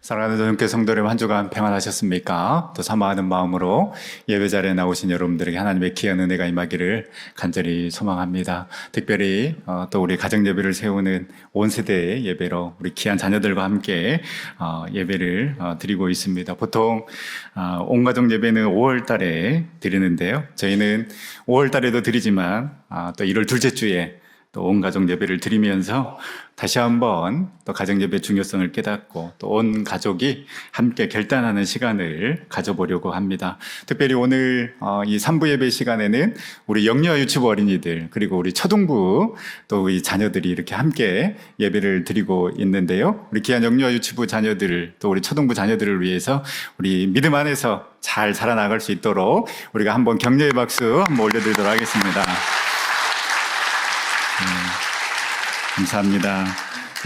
사랑하는 전교회 성도 여러분, 한 주간 평안하셨습니까? 또 사모하는 마음으로 예배 자리에 나오신 여러분들에게 하나님의 귀한 은혜가 임하기를 간절히 소망합니다. 특별히 또 우리 가정 예배를 세우는 온 세대의 예배로 우리 귀한 자녀들과 함께 예배를 드리고 있습니다. 보통 온 가족 예배는 5월 달에 드리는데요. 저희는 5월 달에도 드리지만 또 1월 둘째 주에 또 온 가족 예배를 드리면서 다시 한번 또 가정 예배 중요성을 깨닫고 또 온 가족이 함께 결단하는 시간을 가져보려고 합니다. 특별히 오늘 이 3부 예배 시간에는 우리 영유아 유치부 어린이들 그리고 우리 초등부 또 우리 자녀들이 이렇게 함께 예배를 드리고 있는데요. 우리 귀한 영유아 유치부 자녀들 또 우리 초등부 자녀들을 위해서 우리 믿음 안에서 잘 살아나갈 수 있도록 우리가 한번 격려의 박수 한번 올려드리도록 하겠습니다. 감사합니다.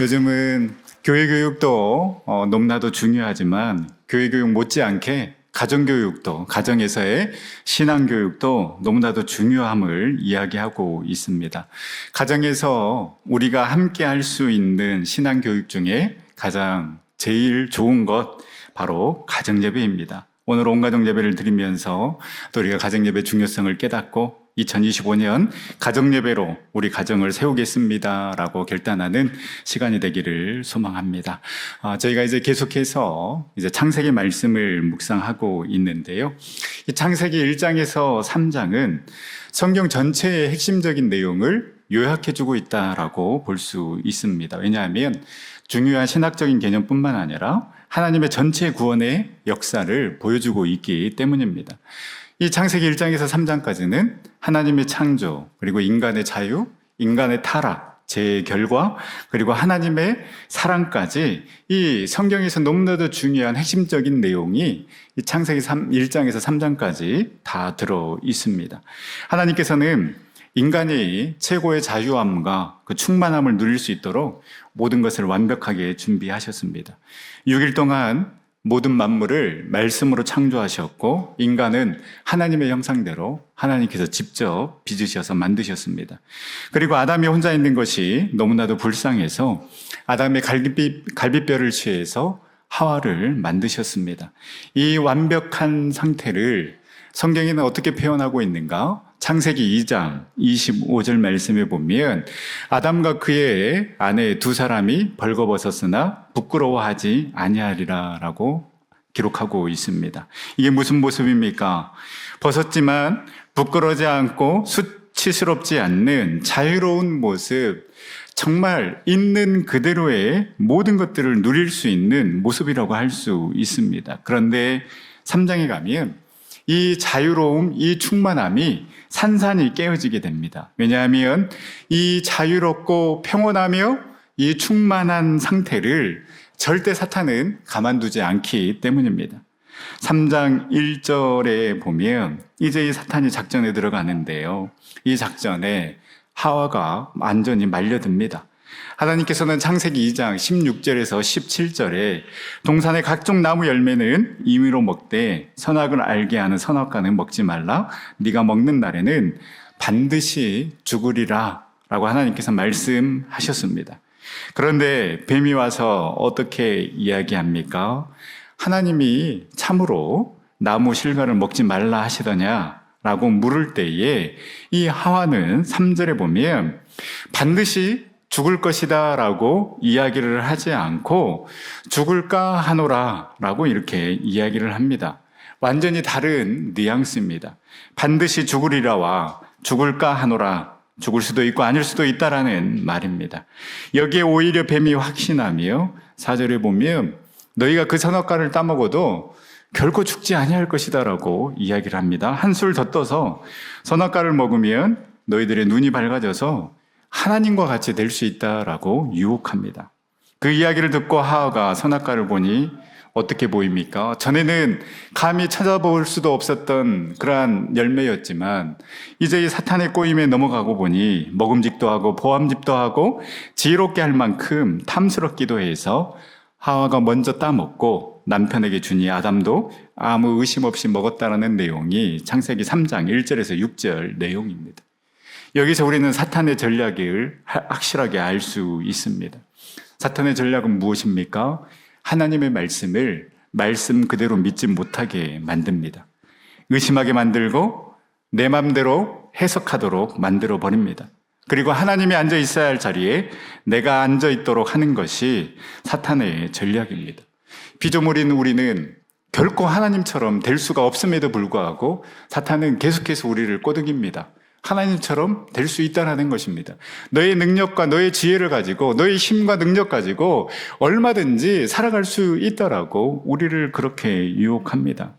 요즘은 교회 교육도 너무나도 중요하지만 교회 교육 못지않게 가정 교육도, 가정에서의 신앙 교육도 너무나도 중요함을 이야기하고 있습니다. 가정에서 우리가 함께 할 수 있는 신앙 교육 중에 가장 제일 좋은 것 바로 가정 예배입니다. 오늘 온 가족 예배를 드리면서 또 우리가 가정 예배 중요성을 깨닫고 2025년 가정예배로 우리 가정을 세우겠습니다라고 결단하는 시간이 되기를 소망합니다. 저희가 이제 계속해서 이제 창세기 말씀을 묵상하고 있는데요. 이 창세기 1장에서 3장은 성경 전체의 핵심적인 내용을 요약해주고 있다라고 볼 수 있습니다. 왜냐하면 중요한 신학적인 개념뿐만 아니라 하나님의 전체 구원의 역사를 보여주고 있기 때문입니다. 이 창세기 1장에서 3장까지는 하나님의 창조, 그리고 인간의 자유, 인간의 타락, 죄의 결과, 그리고 하나님의 사랑까지 이 성경에서 너무나도 중요한 핵심적인 내용이 이 창세기 1장에서 3장까지 다 들어 있습니다. 하나님께서는 인간이 최고의 자유함과 그 충만함을 누릴 수 있도록 모든 것을 완벽하게 준비하셨습니다. 6일 동안 모든 만물을 말씀으로 창조하셨고 인간은 하나님의 형상대로 하나님께서 직접 빚으셔서 만드셨습니다. 그리고 아담이 혼자 있는 것이 너무나도 불쌍해서 아담의 갈비뼈를 취해서 하와를 만드셨습니다. 이 완벽한 상태를 성경에는 어떻게 표현하고 있는가? 창세기 2장 25절 말씀에 보면 아담과 그의 아내 두 사람이 벌거벗었으나 부끄러워하지 아니하리라 라고 기록하고 있습니다. 이게 무슨 모습입니까? 벗었지만 부끄러워하지 않고 수치스럽지 않는 자유로운 모습, 정말 있는 그대로의 모든 것들을 누릴 수 있는 모습이라고 할 수 있습니다. 그런데 3장에 가면 이 자유로움, 이 충만함이 산산이 깨어지게 됩니다. 왜냐하면 이 자유롭고 평온하며 이 충만한 상태를 절대 사탄은 가만두지 않기 때문입니다. 3장 1절에 보면 이제 이 사탄이 작전에 들어가는데요. 이 작전에 하와가 완전히 말려듭니다. 하나님께서는 창세기 2장 16절에서 17절에 동산의 각종 나무 열매는 임의로 먹되 선악을 알게 하는 선악과는 먹지 말라. 네가 먹는 날에는 반드시 죽으리라 라고 하나님께서 말씀하셨습니다. 그런데 뱀이 와서 어떻게 이야기합니까? 하나님이 참으로 나무 실과를 먹지 말라 하시더냐 라고 물을 때에 이 하와는 3절에 보면 반드시 죽을 것이다 라고 이야기를 하지 않고 죽을까 하노라 라고 이렇게 이야기를 합니다. 완전히 다른 뉘앙스입니다. 반드시 죽으리라와 죽을까 하노라, 죽을 수도 있고 아닐 수도 있다라는 말입니다. 여기에 오히려 뱀이 확신하며 4절에 보면 너희가 그 선악과를 따먹어도 결코 죽지 아니할 것이다 라고 이야기를 합니다. 한술 더 떠서 선악과를 먹으면 너희들의 눈이 밝아져서 하나님과 같이 될 수 있다라고 유혹합니다. 그 이야기를 듣고 하와가 선악과를 보니 어떻게 보입니까? 전에는 감히 찾아볼 수도 없었던 그러한 열매였지만 이제 이 사탄의 꼬임에 넘어가고 보니 먹음직도 하고 보암직도 하고 지혜롭게 할 만큼 탐스럽기도 해서 하와가 먼저 따먹고 남편에게 주니 아담도 아무 의심 없이 먹었다라는 내용이 창세기 3장 1절에서 6절 내용입니다. 여기서 우리는 사탄의 전략을 확실하게 알 수 있습니다. 사탄의 전략은 무엇입니까? 하나님의 말씀을 말씀 그대로 믿지 못하게 만듭니다. 의심하게 만들고 내 맘대로 해석하도록 만들어 버립니다. 그리고 하나님이 앉아 있어야 할 자리에 내가 앉아 있도록 하는 것이 사탄의 전략입니다. 피조물인 우리는 결코 하나님처럼 될 수가 없음에도 불구하고 사탄은 계속해서 우리를 꼬드깁니다. 하나님처럼 될 수 있다는 것입니다. 너의 능력과 너의 지혜를 가지고 너의 힘과 능력 가지고 얼마든지 살아갈 수 있다라고 우리를 그렇게 유혹합니다.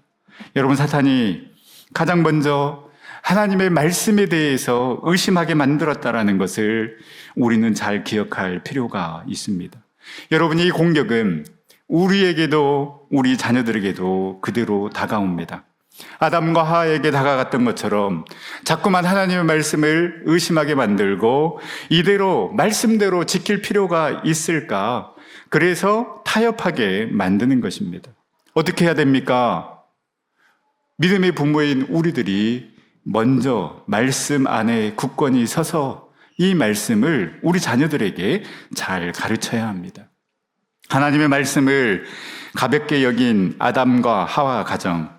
여러분, 사탄이 가장 먼저 하나님의 말씀에 대해서 의심하게 만들었다라는 것을 우리는 잘 기억할 필요가 있습니다. 여러분, 이 공격은 우리에게도 우리 자녀들에게도 그대로 다가옵니다. 아담과 하와에게 다가갔던 것처럼 자꾸만 하나님의 말씀을 의심하게 만들고 이대로 말씀대로 지킬 필요가 있을까? 그래서 타협하게 만드는 것입니다. 어떻게 해야 됩니까? 믿음의 부모인 우리들이 먼저 말씀 안에 굳건히 서서 이 말씀을 우리 자녀들에게 잘 가르쳐야 합니다. 하나님의 말씀을 가볍게 여긴 아담과 하와 가정,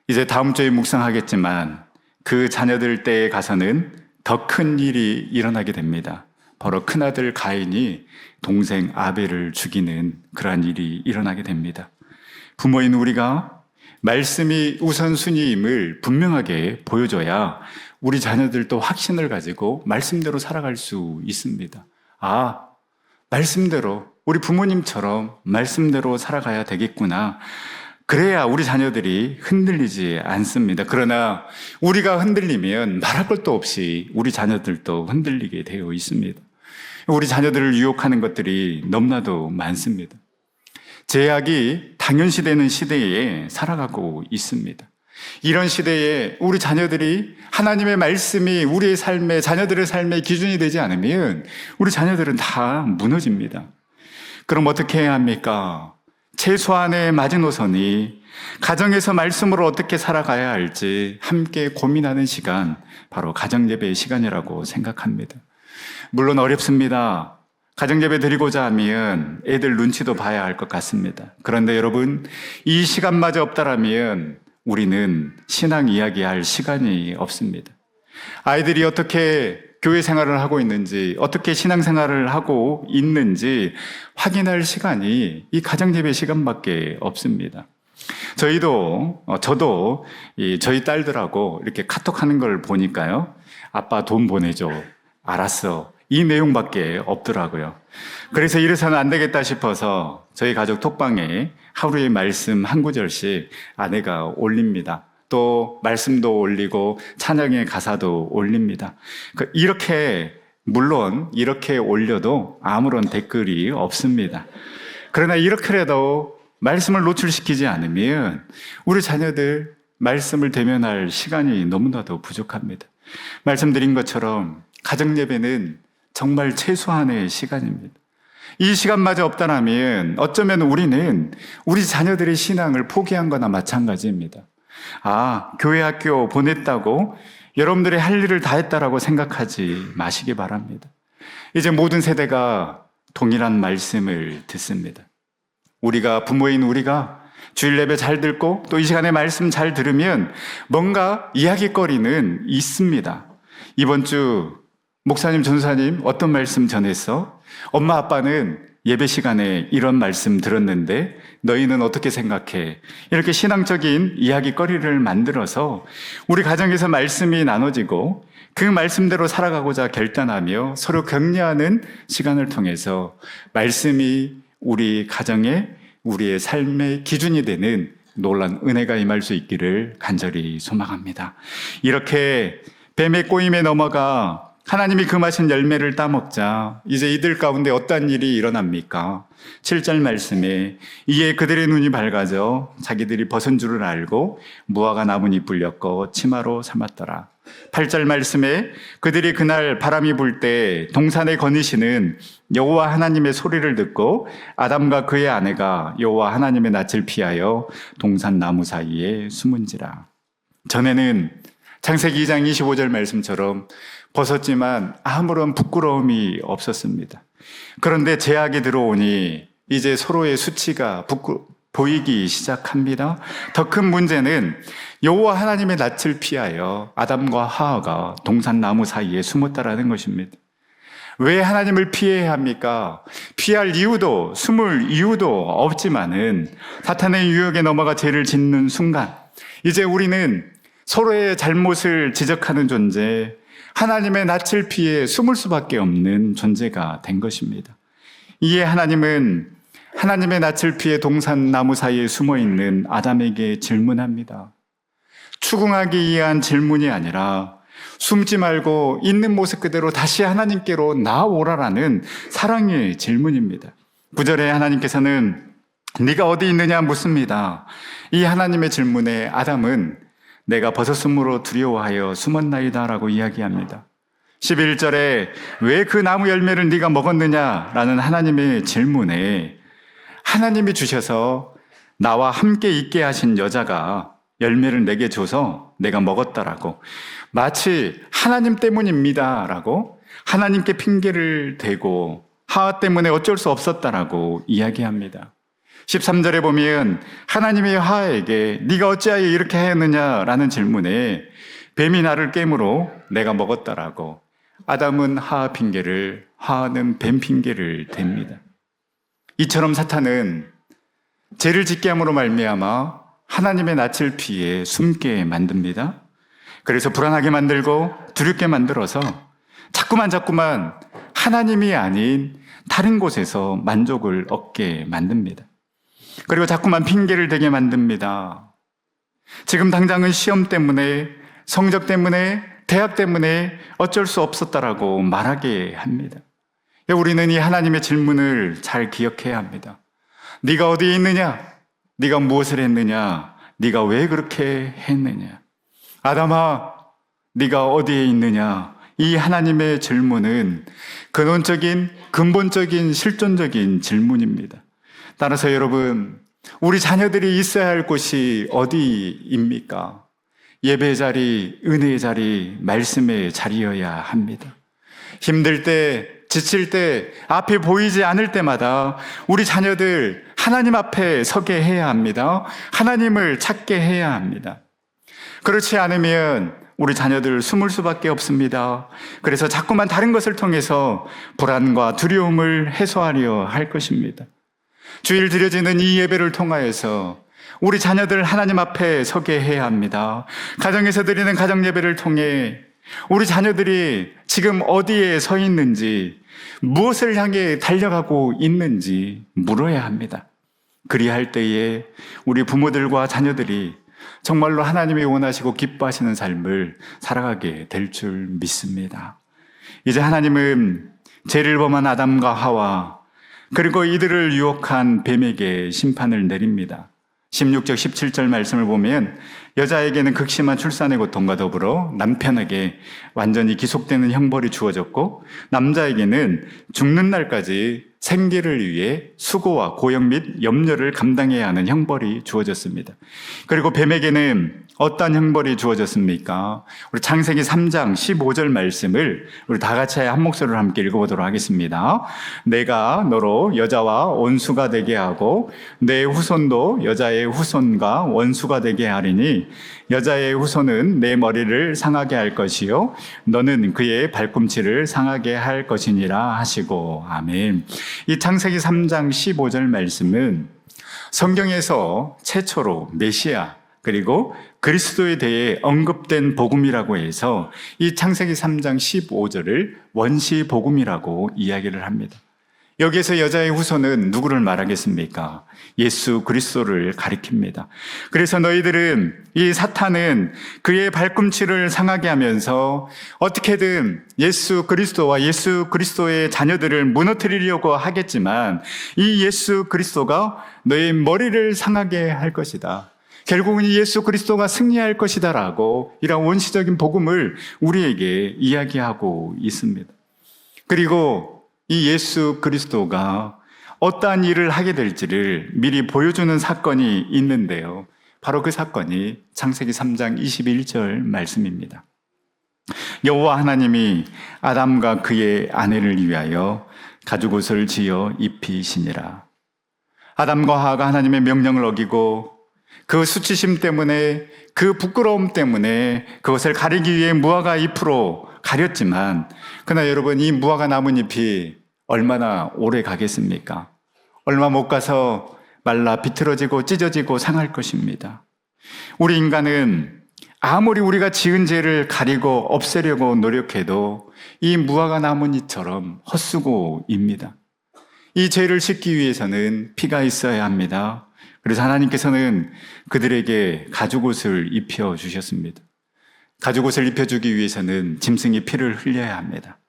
이제 다음 주에 묵상하겠지만 그 자녀들 때에 가서는 더 큰 일이 일어나게 됩니다. 바로 큰아들 가인이 동생 아벨을 죽이는 그러한 일이 일어나게 됩니다. 부모인 우리가 말씀이 우선순위임을 분명하게 보여줘야 우리 자녀들도 확신을 가지고 말씀대로 살아갈 수 있습니다. 말씀대로, 우리 부모님처럼 말씀대로 살아가야 되겠구나. 그래야 우리 자녀들이 흔들리지 않습니다. 그러나 우리가 흔들리면 말할 것도 없이 우리 자녀들도 흔들리게 되어 있습니다. 우리 자녀들을 유혹하는 것들이 너무나도 많습니다. 제약이 당연시되는 시대에 살아가고 있습니다. 이런 시대에 우리 자녀들이 하나님의 말씀이 우리의 삶에, 자녀들의 삶의 기준이 되지 않으면 우리 자녀들은 다 무너집니다. 그럼 어떻게 해야 합니까? 최소한의 마지노선이 가정에서 말씀으로 어떻게 살아가야 할지 함께 고민하는 시간, 바로 가정예배의 시간이라고 생각합니다. 물론 어렵습니다. 가정예배 드리고자 하면 애들 눈치도 봐야 할 것 같습니다. 그런데 여러분, 이 시간마저 없다라면 우리는 신앙 이야기할 시간이 없습니다. 아이들이 어떻게 교회 생활을 하고 있는지, 어떻게 신앙 생활을 하고 있는지 확인할 시간이 이 가정예배 시간밖에 없습니다. 저도 저희 딸들하고 이렇게 카톡하는 걸 보니까요. 아빠 돈 보내줘. 알았어. 이 내용밖에 없더라고요. 그래서 이래서는 안 되겠다 싶어서 저희 가족 톡방에 하루의 말씀 한 구절씩 아내가 올립니다. 또 말씀도 올리고 찬양의 가사도 올립니다. 물론 이렇게 올려도 아무런 댓글이 없습니다. 그러나 이렇게라도 말씀을 노출시키지 않으면 우리 자녀들 말씀을 대면할 시간이 너무나도 부족합니다. 말씀드린 것처럼 가정예배는 정말 최소한의 시간입니다. 이 시간마저 없다면 어쩌면 우리는 우리 자녀들의 신앙을 포기한 거나 마찬가지입니다. 교회 학교 보냈다고 여러분들이 할 일을 다 했다라고 생각하지 마시기 바랍니다. 이제 모든 세대가 동일한 말씀을 듣습니다. 부모인 우리가 주일 예배 잘 듣고 또 이 시간에 말씀 잘 들으면 뭔가 이야기거리는 있습니다. 이번 주 목사님, 전사님 어떤 말씀 전했어? 엄마, 아빠는 예배 시간에 이런 말씀 들었는데 너희는 어떻게 생각해? 이렇게 신앙적인 이야기거리를 만들어서 우리 가정에서 말씀이 나눠지고 그 말씀대로 살아가고자 결단하며 서로 격려하는 시간을 통해서 말씀이 우리 가정에 우리의 삶의 기준이 되는 놀라운 은혜가 임할 수 있기를 간절히 소망합니다. 이렇게 뱀의 꼬임에 넘어가 하나님이 금하신 열매를 따먹자 이제 이들 가운데 어떠한 일이 일어납니까? 7절 말씀에 이에 그들의 눈이 밝아져 자기들이 벗은 줄을 알고 무화과 나뭇잎 불렸고 치마로 삼았더라. 8절 말씀에 그들이 그날 바람이 불 때 동산에 거니시는 여호와 하나님의 소리를 듣고 아담과 그의 아내가 여호와 하나님의 낯을 피하여 동산 나무 사이에 숨은지라. 전에는 창세기 2장 25절 말씀처럼 벗었지만 아무런 부끄러움이 없었습니다. 그런데 제약이 들어오니 이제 서로의 수치가 보이기 시작합니다. 더 큰 문제는 여호와 하나님의 낯을 피하여 아담과 하와가 동산나무 사이에 숨었다라는 것입니다. 왜 하나님을 피해야 합니까? 피할 이유도 숨을 이유도 없지만은 사탄의 유혹에 넘어가 죄를 짓는 순간 이제 우리는 서로의 잘못을 지적하는 존재, 하나님의 낯을 피해 숨을 수밖에 없는 존재가 된 것입니다. 이에 하나님은 하나님의 낯을 피해 동산나무 사이에 숨어있는 아담에게 질문합니다. 추궁하기 위한 질문이 아니라 숨지 말고 있는 모습 그대로 다시 하나님께로 나아오라라는 사랑의 질문입니다. 9절에 하나님께서는 네가 어디 있느냐 묻습니다. 이 하나님의 질문에 아담은 내가 벗었으므로 두려워하여 숨었나이다 라고 이야기합니다. 11절에 왜 그 나무 열매를 네가 먹었느냐라는 하나님의 질문에 하나님이 주셔서 나와 함께 있게 하신 여자가 열매를 내게 줘서 내가 먹었다라고 마치 하나님 때문입니다라고 하나님께 핑계를 대고 하와 때문에 어쩔 수 없었다라고 이야기합니다. 13절에 보면 하나님이 하와에게 네가 어찌하여 이렇게 하였느냐라는 질문에 뱀이 나를 깨므로 내가 먹었다라고 아담은 하와 핑계를 하와는 뱀 핑계를 댑니다. 이처럼 사탄은 죄를 짓게 함으로 말미암아 하나님의 낯을 피해 숨게 만듭니다. 그래서 불안하게 만들고 두렵게 만들어서 자꾸만 하나님이 아닌 다른 곳에서 만족을 얻게 만듭니다. 그리고 자꾸만 핑계를 대게 만듭니다. 지금 당장은 시험 때문에, 성적 때문에, 대학 때문에 어쩔 수 없었다라고 말하게 합니다. 우리는 이 하나님의 질문을 잘 기억해야 합니다. 네가 어디에 있느냐? 네가 무엇을 했느냐? 네가 왜 그렇게 했느냐? 아담아, 네가 어디에 있느냐? 이 하나님의 질문은 근원적인, 근본적인, 실존적인 질문입니다. 따라서 여러분, 우리 자녀들이 있어야 할 곳이 어디입니까? 예배 자리, 은혜의 자리, 말씀의 자리여야 합니다. 힘들 때, 지칠 때, 앞에 보이지 않을 때마다 우리 자녀들 하나님 앞에 서게 해야 합니다. 하나님을 찾게 해야 합니다. 그렇지 않으면 우리 자녀들 숨을 수밖에 없습니다. 그래서 자꾸만 다른 것을 통해서 불안과 두려움을 해소하려 할 것입니다. 주일 드려지는 이 예배를 통하여서 우리 자녀들 하나님 앞에 서게 해야 합니다. 가정에서 드리는 가정 예배를 통해 우리 자녀들이 지금 어디에 서 있는지, 무엇을 향해 달려가고 있는지 물어야 합니다. 그리할 때에 우리 부모들과 자녀들이 정말로 하나님이 원하시고 기뻐하시는 삶을 살아가게 될 줄 믿습니다. 이제 하나님은 죄를 범한 아담과 하와 그리고 이들을 유혹한 뱀에게 심판을 내립니다. 16절 17절 말씀을 보면 여자에게는 극심한 출산의 고통과 더불어 남편에게 완전히 기속되는 형벌이 주어졌고 남자에게는 죽는 날까지 생계를 위해 수고와 고역 및 염려를 감당해야 하는 형벌이 주어졌습니다. 그리고 뱀에게는 어떤 형벌이 주어졌습니까? 우리 창세기 3장 15절 말씀을 우리 다 같이 한 목소리로 함께 읽어보도록 하겠습니다. 내가 너로 여자와 원수가 되게 하고 내 후손도 여자의 후손과 원수가 되게 하리니 여자의 후손은 내 머리를 상하게 할 것이요 너는 그의 발꿈치를 상하게 할 것이니라 하시고 아멘. 이 창세기 3장 15절 말씀은 성경에서 최초로 메시아 그리고 그리스도에 대해 언급된 복음이라고 해서 이 창세기 3장 15절을 원시 복음이라고 이야기를 합니다. 여기에서 여자의 후손은 누구를 말하겠습니까? 예수 그리스도를 가리킵니다. 그래서 너희들은 이 사탄은 그의 발꿈치를 상하게 하면서 어떻게든 예수 그리스도와 예수 그리스도의 자녀들을 무너뜨리려고 하겠지만 이 예수 그리스도가 너의 머리를 상하게 할 것이다. 결국은 이 예수 그리스도가 승리할 것이다 라고 이런 원시적인 복음을 우리에게 이야기하고 있습니다. 그리고 이 예수 그리스도가 어떠한 일을 하게 될지를 미리 보여주는 사건이 있는데요. 바로 그 사건이 창세기 3장 21절 말씀입니다. 여호와 하나님이 아담과 그의 아내를 위하여 가죽옷을 지어 입히시니라. 아담과 하와가 하나님의 명령을 어기고 그 수치심 때문에, 그 부끄러움 때문에 그것을 가리기 위해 무화과 잎으로 가렸지만, 그러나 여러분, 이 무화과 나뭇잎이 얼마나 오래 가겠습니까? 얼마 못 가서 말라 비틀어지고 찢어지고 상할 것입니다. 우리 인간은 아무리 우리가 지은 죄를 가리고 없애려고 노력해도 이 무화과 나뭇잎처럼 헛수고입니다. 이 죄를 씻기 위해서는 피가 있어야 합니다. 그래서 하나님께서는 그들에게 가죽옷을 입혀주셨습니다. 가죽옷을 입혀주기 위해서는 짐승이 피를 흘려야 합니다.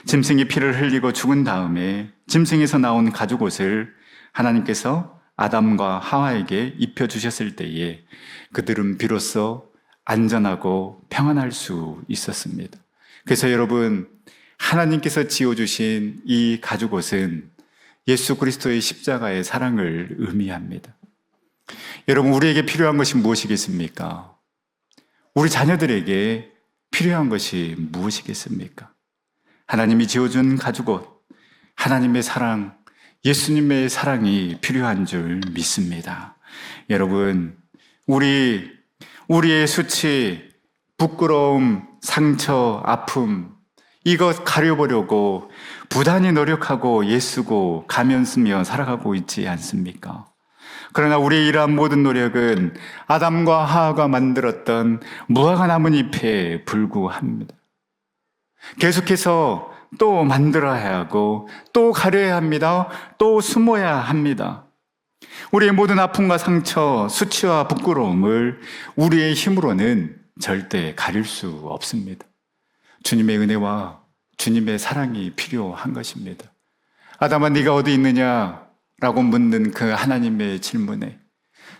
짐승이 피를 흘리고 죽은 다음에 짐승에서 나온 가죽옷을 하나님께서 아담과 하와에게 입혀주셨을 때에 그들은 비로소 안전하고 평안할 수 있었습니다. 그래서 여러분, 하나님께서 지어주신 이 가죽옷은 예수 그리스도의 십자가의 사랑을 의미합니다. 여러분, 우리에게 필요한 것이 무엇이겠습니까? 우리 자녀들에게 필요한 것이 무엇이겠습니까? 하나님이 지어준 가죽옷, 하나님의 사랑, 예수님의 사랑이 필요한 줄 믿습니다. 여러분, 우리의 수치, 부끄러움, 상처, 아픔, 이것 가려보려고 부단히 노력하고 애쓰고 가면 쓰며 살아가고 있지 않습니까? 그러나 우리의 이러한 모든 노력은 아담과 하와가 만들었던 무화과 나뭇잎에 불구합니다. 계속해서 또 만들어야 하고 또 가려야 합니다. 또 숨어야 합니다. 우리의 모든 아픔과 상처, 수치와 부끄러움을 우리의 힘으로는 절대 가릴 수 없습니다. 주님의 은혜와 주님의 사랑이 필요한 것입니다. 아담아, 네가 어디 있느냐? 라고 묻는 그 하나님의 질문에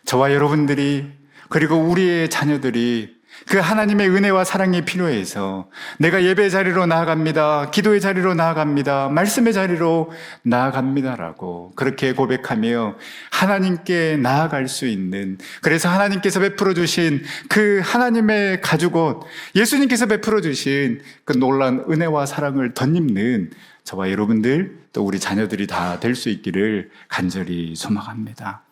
저와 여러분들이, 그리고 우리의 자녀들이 그 하나님의 은혜와 사랑이 필요해서 내가 예배 자리로 나아갑니다, 기도의 자리로 나아갑니다, 말씀의 자리로 나아갑니다라고 그렇게 고백하며 하나님께 나아갈 수 있는, 그래서 하나님께서 베풀어 주신 그 하나님의 가죽옷, 예수님께서 베풀어 주신 그 놀라운 은혜와 사랑을 덧입는 저와 여러분들, 또 우리 자녀들이 다 될 수 있기를 간절히 소망합니다.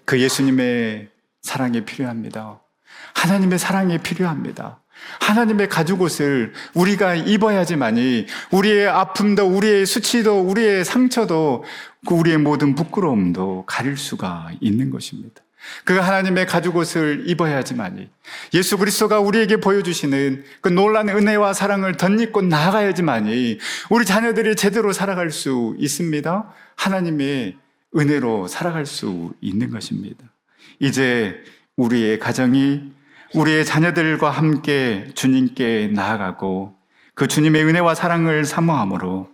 그 예수님의 사랑이 필요합니다. 하나님의 사랑이 필요합니다. 하나님의 가죽옷을 우리가 입어야지만이 우리의 아픔도, 우리의 수치도, 우리의 상처도, 우리의 모든 부끄러움도 가릴 수가 있는 것입니다. 그 하나님의 가죽옷을 입어야지만이, 예수 그리스도가 우리에게 보여주시는 그 놀라운 은혜와 사랑을 덧입고 나아가야지만이 우리 자녀들이 제대로 살아갈 수 있습니다. 하나님의 은혜로 살아갈 수 있는 것입니다. 이제 우리의 가정이 우리의 자녀들과 함께 주님께 나아가고 그 주님의 은혜와 사랑을 사모함으로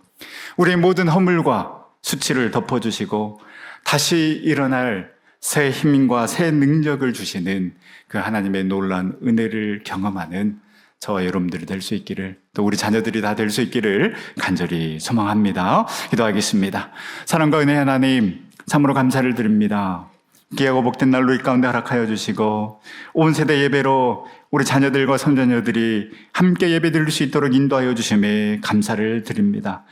우리의 모든 허물과 수치를 덮어주시고 다시 일어날 새 힘과 새 능력을 주시는 그 하나님의 놀라운 은혜를 경험하는 저와 여러분들이 될 수 있기를, 또 우리 자녀들이 다 될 수 있기를 간절히 소망합니다. 기도하겠습니다. 사랑과 은혜 하나님, 참으로 감사를 드립니다. 귀하고 복된 날로 이 가운데 허락하여 주시고 온 세대 예배로 우리 자녀들과 손자녀들이 함께 예배 드릴 수 있도록 인도하여 주심에 감사를 드립니다.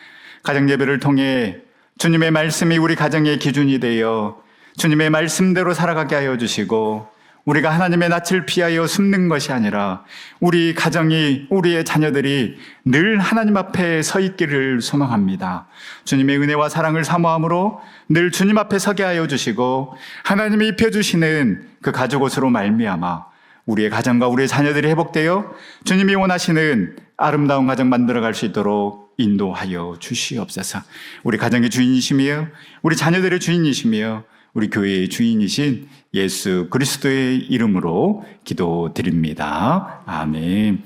가정 예배를 통해 주님의 말씀이 우리 가정의 기준이 되어 주님의 말씀대로 살아가게 하여 주시고, 우리가 하나님의 낯을 피하여 숨는 것이 아니라 우리 가정이, 우리의 자녀들이 늘 하나님 앞에 서 있기를 소망합니다. 주님의 은혜와 사랑을 사모함으로 늘 주님 앞에 서게 하여 주시고, 하나님이 입혀주시는 그 가죽옷으로 말미암아 우리의 가정과 우리의 자녀들이 회복되어 주님이 원하시는 아름다운 가정 만들어갈 수 있도록 인도하여 주시옵소서. 우리 가정의 주인이시며 우리 자녀들의 주인이시며 우리 교회의 주인이신 예수 그리스도의 이름으로 기도드립니다. 아멘.